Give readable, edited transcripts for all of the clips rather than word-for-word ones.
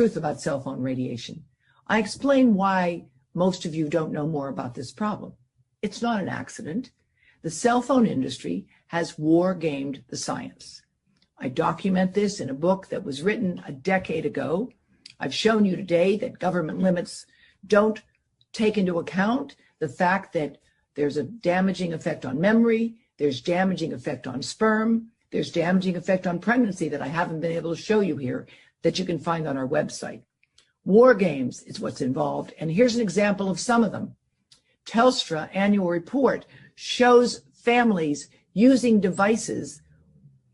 Truth about cell phone radiation. I explain why most of you don't know more about this problem. It's not an accident. The cell phone industry has war-gamed the science. I document this in a book that was written a decade ago. I've shown you today that government limits don't take into account the fact that there's a damaging effect on memory, there's damaging effect on sperm, there's damaging effect on pregnancy that I haven't been able to show you here that you can find on our website. War games is what's involved, and here's an example of some of them. Telstra annual report shows families using devices,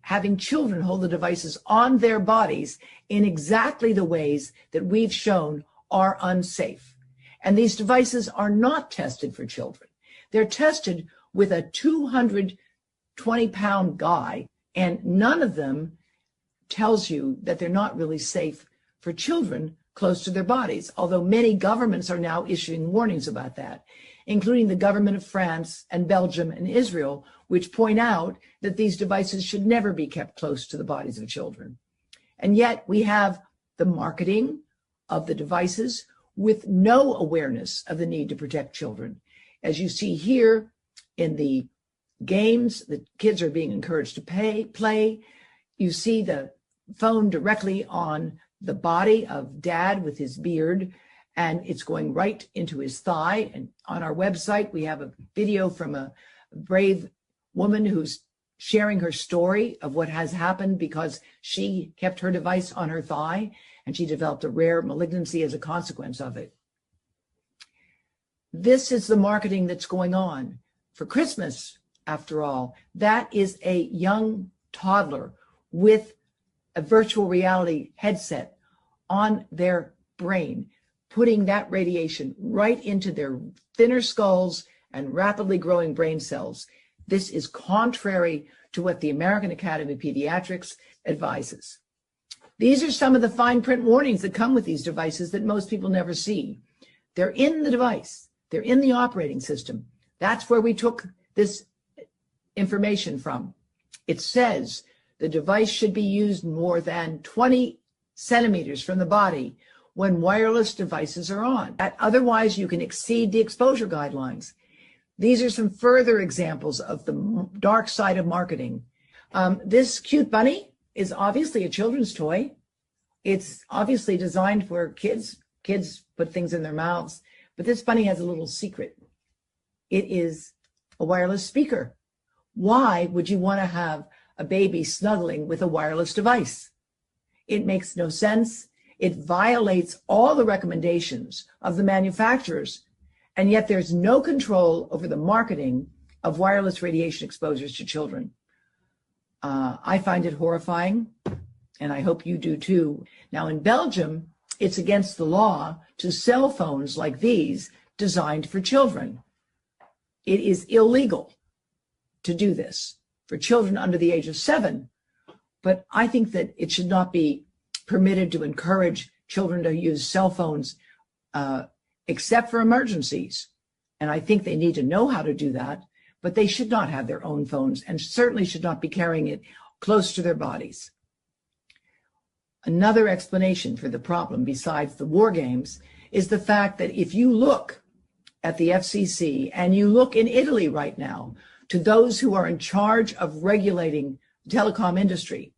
having children hold the devices on their bodies in exactly the ways that we've shown are unsafe. And these devices are not tested for children. They're tested with a 220-pound guy, and none of them tells you that they're not really safe for children close to their bodies, although many governments are now issuing warnings about that, including the government of France and Belgium and Israel, which point out that these devices should never be kept close to the bodies of children. And yet we have the marketing of the devices with no awareness of the need to protect children. As you see here in the games, the kids are being encouraged to play. You see the phone directly on the body of dad with his beard, and it's going right into his thigh. And on our website, we have a video from a brave woman who's sharing her story of what has happened because she kept her device on her thigh and she developed a rare malignancy as a consequence of it. This is the marketing that's going on. For Christmas, after all, that is a young toddler with a virtual reality headset on their brain, putting that radiation right into their thinner skulls and rapidly growing brain cells. This is contrary to what the American Academy of Pediatrics advises. These are some of the fine print warnings that come with these devices that most people never see. They're in the device. They're in the operating system. That's where we took this information from. It says the device should be used more than 20 centimeters from the body when wireless devices are on. Otherwise, you can exceed the exposure guidelines. These are some further examples of the dark side of marketing. This cute bunny is obviously a children's toy. It's obviously designed for kids. Kids put things in their mouths, but this bunny has a little secret. It is a wireless speaker. Why would you want to have a baby snuggling with a wireless device? It makes no sense. It violates all the recommendations of the manufacturers, and yet there's no control over the marketing of wireless radiation exposures to children. I find it horrifying, and I hope you do too. Now in Belgium, it's against the law to sell phones like these designed for children. It is illegal to do this for children under the age of 7. But I think that it should not be permitted to encourage children to use cell phones except for emergencies. And I think they need to know how to do that, but they should not have their own phones and certainly should not be carrying it close to their bodies. Another explanation for the problem, besides the war games, is the fact that if you look at the FCC and you look in Italy right now to those who are in charge of regulating the telecom industry,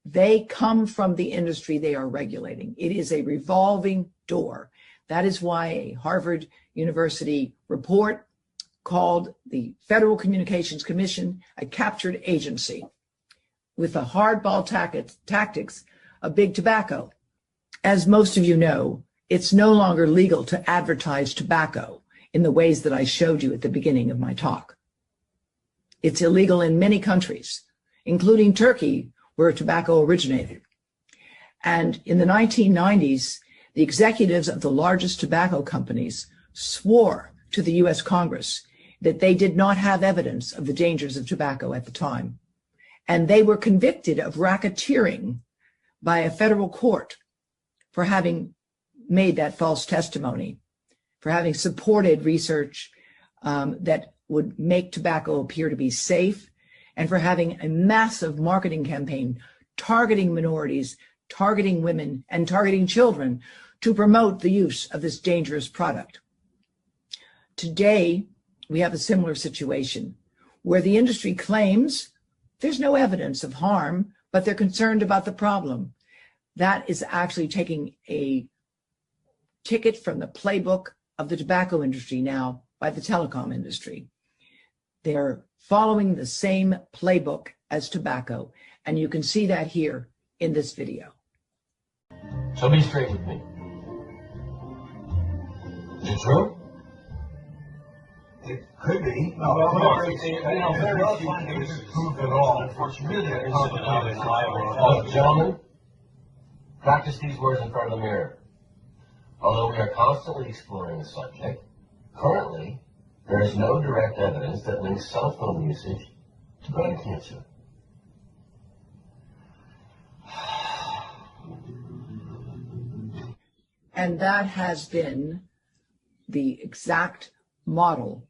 they come from the industry they are regulating. It is a revolving door. That is why a Harvard University report called the Federal Communications Commission a captured agency with the hardball tactics of big tobacco. As most of you know, it's no longer legal to advertise tobacco in the ways that I showed you at the beginning of my talk. It's illegal in many countries, including Turkey, where tobacco originated. And in the 1990s, the executives of the largest tobacco companies swore to the US Congress that they did not have evidence of the dangers of tobacco at the time. And they were convicted of racketeering by a federal court for having made that false testimony, for having supported research that would make tobacco appear to be safe, and for having a massive marketing campaign targeting minorities, targeting women and targeting children to promote the use of this dangerous product. Today, we have a similar situation where the industry claims there's no evidence of harm, but they're concerned about the problem. That is actually taking a ticket from the playbook of the tobacco industry now by the telecom industry. They're following the same playbook as tobacco, and you can see that here in this video. So be straight with me. Is it true? It could be. Very few cases prove it all. Unfortunately, gentlemen, practice these words in front of the mirror. Although we are constantly exploring the subject, currently there is no direct evidence that links cell phone usage to brain cancer. And that has been the exact model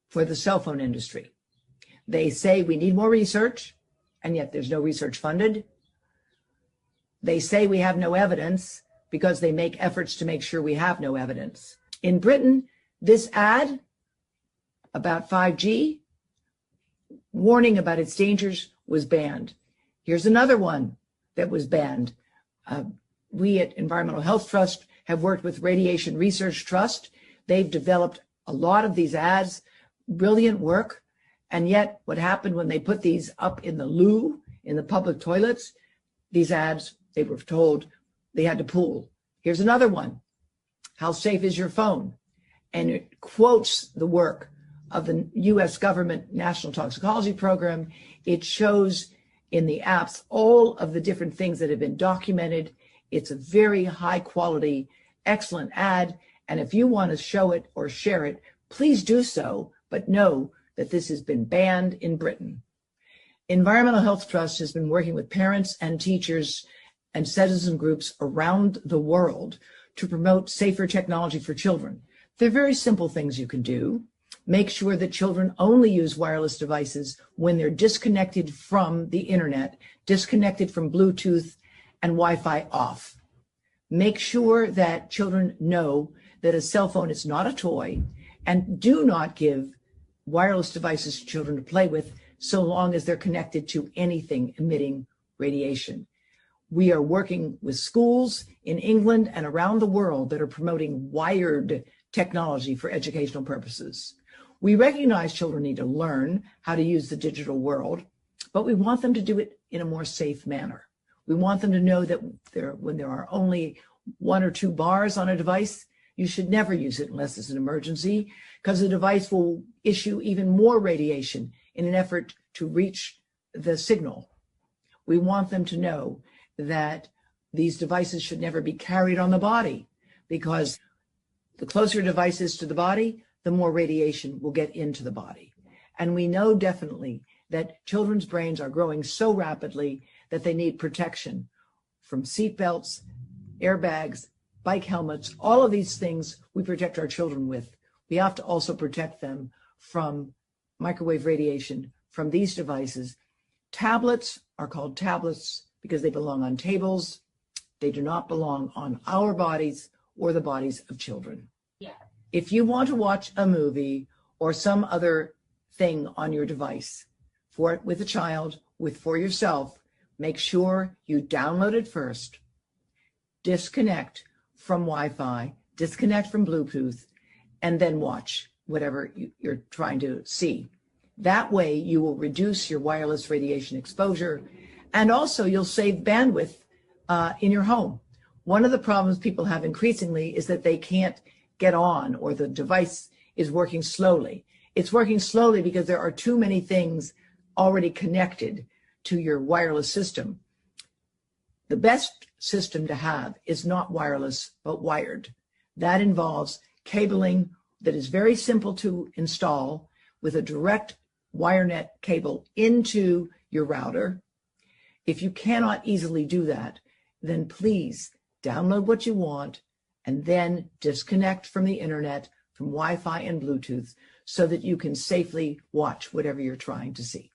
for the cell phone industry. They say we need more research, and yet there's no research funded. They say we have no evidence because they make efforts to make sure we have no evidence. In Britain, this ad about 5G, warning about its dangers, was banned. Here's another one that was banned. We at Environmental Health Trust have worked with Radiation Research Trust. They've developed a lot of these ads, brilliant work. And yet what happened when they put these up in the loo, in the public toilets, these ads, they were told they had to pull. Here's another one. How safe is your phone? And it quotes the work of the US government National Toxicology Program. It shows in the apps all of the different things that have been documented. It's a very high quality, excellent ad. And if you want to show it or share it, please do so, but know that this has been banned in Britain. Environmental Health Trust has been working with parents and teachers and citizen groups around the world to promote safer technology for children. They're very simple things you can do. Make sure that children only use wireless devices when they're disconnected from the internet, disconnected from Bluetooth and Wi-Fi off. Make sure that children know that a cell phone is not a toy, and do not give wireless devices to children to play with so long as they're connected to anything emitting radiation. We are working with schools in England and around the world that are promoting wired technology for educational purposes. We recognize children need to learn how to use the digital world, but we want them to do it in a more safe manner. We want them to know that when there are only 1 or 2 bars on a device, you should never use it unless it's an emergency, because the device will issue even more radiation in an effort to reach the signal. We want them to know that these devices should never be carried on the body, because the closer a device is to the body, the more radiation will get into the body. And we know definitely that children's brains are growing so rapidly that they need protection from seat belts, airbags, bike helmets, all of these things we protect our children with. We have to also protect them from microwave radiation from these devices. Tablets are called tablets because they belong on tables. They do not belong on our bodies or the bodies of children. Yeah. If you want to watch a movie or some other thing on your device with a child, for yourself, make sure you download it first, disconnect from Wi-Fi, disconnect from Bluetooth, and then watch whatever you're trying to see. That way you will reduce your wireless radiation exposure, and also you'll save bandwidth in your home. One of the problems people have increasingly is that they can't get on, or the device is working slowly. It's working slowly because there are too many things already connected to your wireless system. The best system to have is not wireless, but wired. That involves cabling that is very simple to install with a direct WireNet cable into your router. If you cannot easily do that, then please download what you want and then disconnect from the internet, from Wi-Fi and Bluetooth, so that you can safely watch whatever you're trying to see.